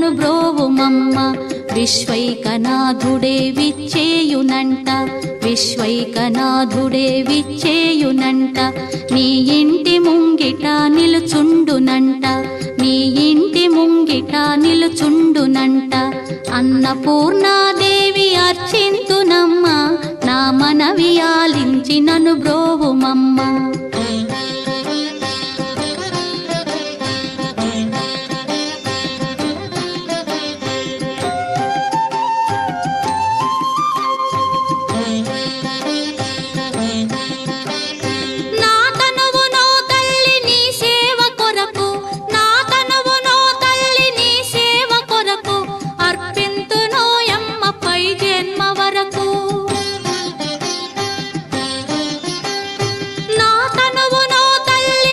బ్రోవుమమ్మ. విశ్వైకనాథుడే విచ్చేయునంట, విశ్వైకనాథుడే విచ్చేయునంట. నీ ఇంటి ముంగిట నిలుచుండునంట, నీ ఇంటి ముంగిట నిలుచుండునంట. అన్నపూర్ణాదేవి అర్చింతునమ్మ, నా మనవి ఆలించి నన్ను బ్రోవుమమ్మ.